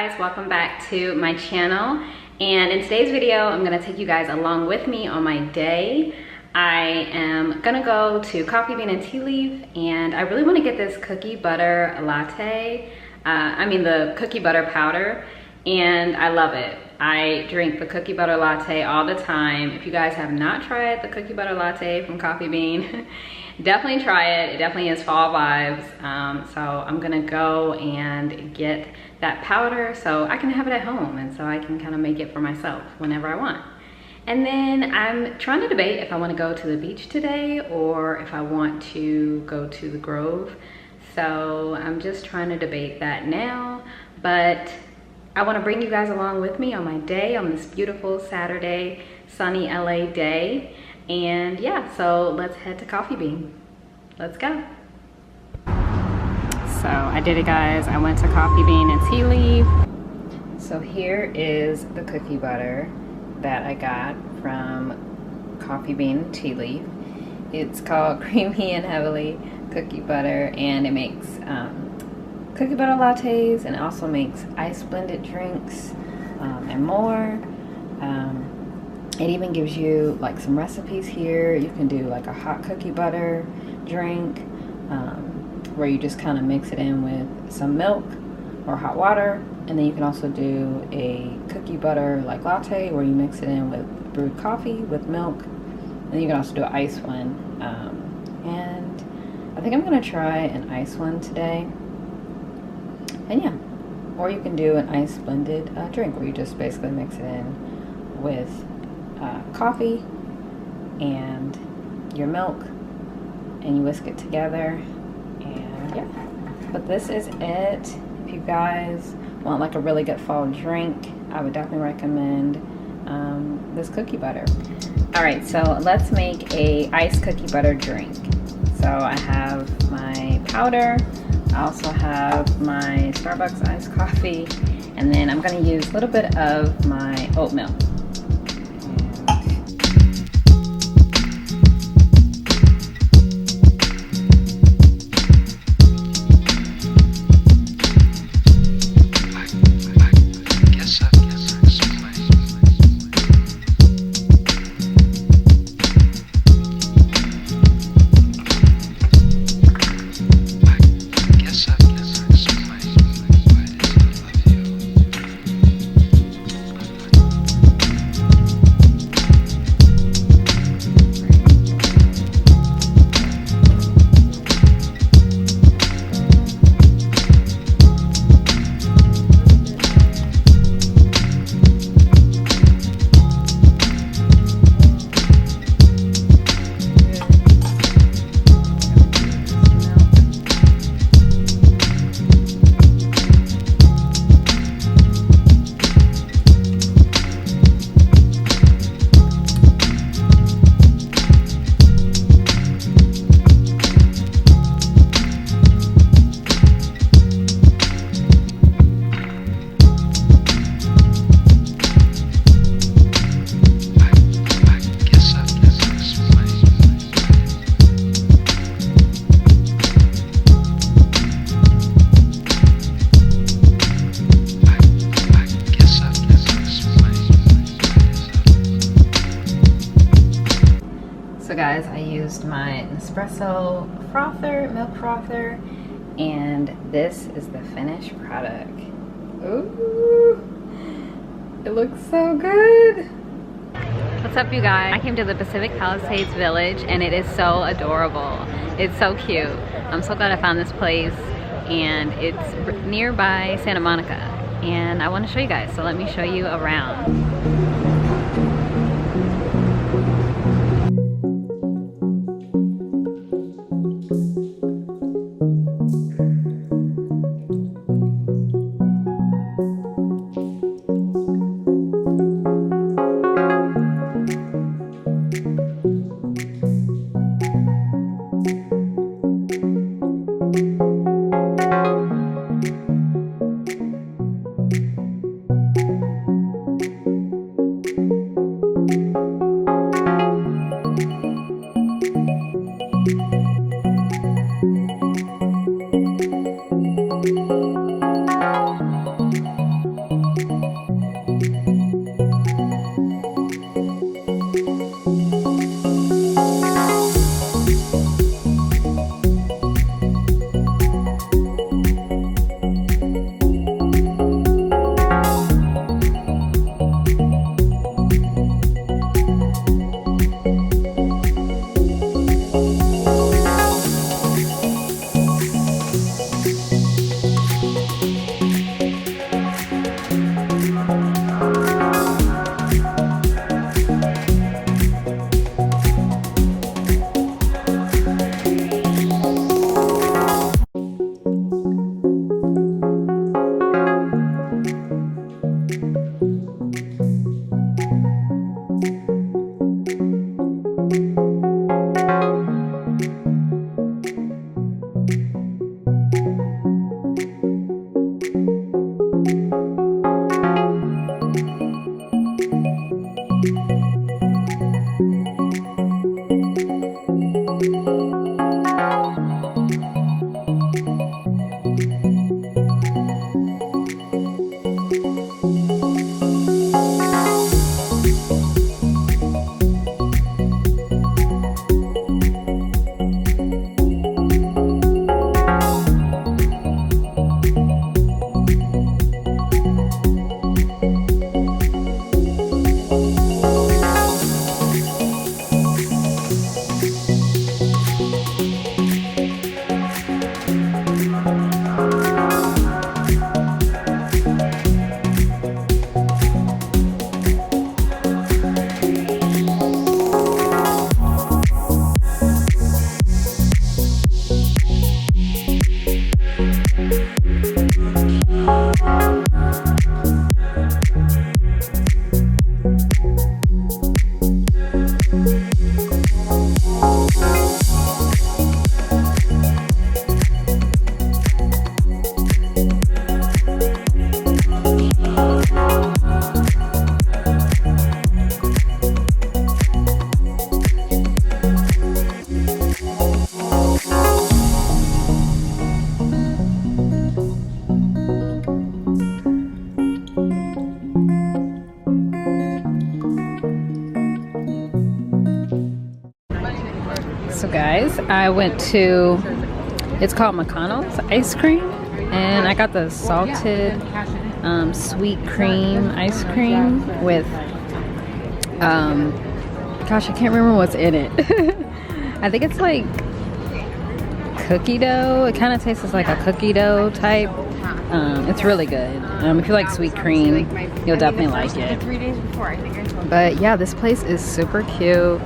guys, welcome back to my channel. And in today's video, I'm gonna take you guys along with me on my day. I am gonna go to Coffee Bean and Tea Leaf, and I really wanna get this cookie butter latte. The cookie butter powder, and I love it. I drink the cookie butter latte all the time. If you guys have not tried the cookie butter latte from Coffee Bean, definitely try it. It definitely is fall vibes. So I'm gonna go and get that powder so I can have it at home, and so I can kind of make it for myself whenever I want. And then I'm trying to debate if I want to go to the beach today or if I want to go to the Grove. So I'm just trying to debate that now, but I want to bring you guys along with me on my day, on this beautiful Saturday, sunny LA day. And yeah, so let's head to Coffee Bean. Let's go. So I did it, guys. I went to Coffee Bean and Tea Leaf. So here is the cookie butter that I got from Coffee Bean and Tea Leaf. It's called Creamy and Heavily Cookie Butter, and it makes cookie butter lattes, and it also makes ice blended drinks and more. It even gives you like some recipes here. You can do like a hot cookie butter drink where you just kind of mix it in with some milk or hot water, and then you can also do a cookie butter like latte where you mix it in with brewed coffee with milk, and you can also do an ice one. And I think I'm gonna try an ice one today. And yeah, or you can do an ice blended drink where you just basically mix it in with coffee and your milk, and you whisk it together. And yeah, but this is it. If you guys want like a really good fall drink, I would definitely recommend this cookie butter. All right, so let's make a iced cookie butter drink. So I have my powder, I also have my Starbucks iced coffee, and then I'm gonna use a little bit of my oat milk. So guys, I used my Nespresso frother, milk frother, and this is the finished product. Ooh, it looks so good. What's up, you guys? I came to the Pacific Palisades Village, and it is so adorable. It's so cute. I'm so glad I found this place, and it's nearby Santa Monica, and I want to show you guys, so let me show you around. I went to, it's called Mcconnell's ice cream, and I got the salted sweet cream ice cream with gosh, I can't remember what's in it. I think it's like cookie dough. It kind of tastes like a cookie dough type. It's really good. If you like sweet cream, you'll definitely like it. But yeah, this place is super cute,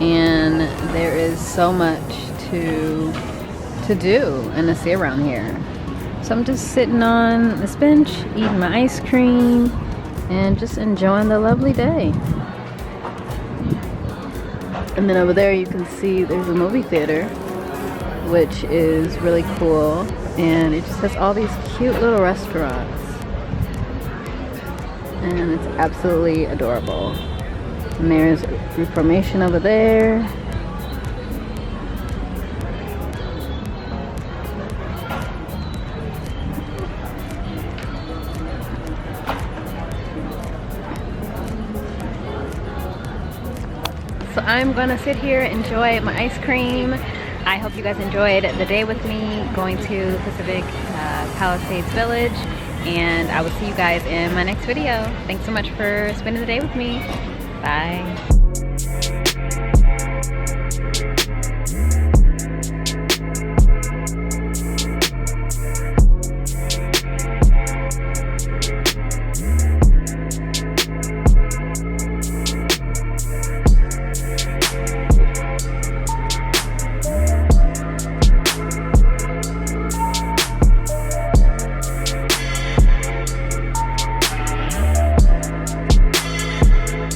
and there is so much to do and to see around here. So I'm just sitting on this bench, eating my ice cream, and just enjoying the lovely day. And then over there you can see there's a movie theater, which is really cool, and it just has all these cute little restaurants, and it's absolutely adorable. And there's Reformation over there. So I'm gonna sit here, enjoy my ice cream. I hope you guys enjoyed the day with me going to Pacific Palisades Village, and I will see you guys in my next video. Thanks so much for spending the day with me. Bye.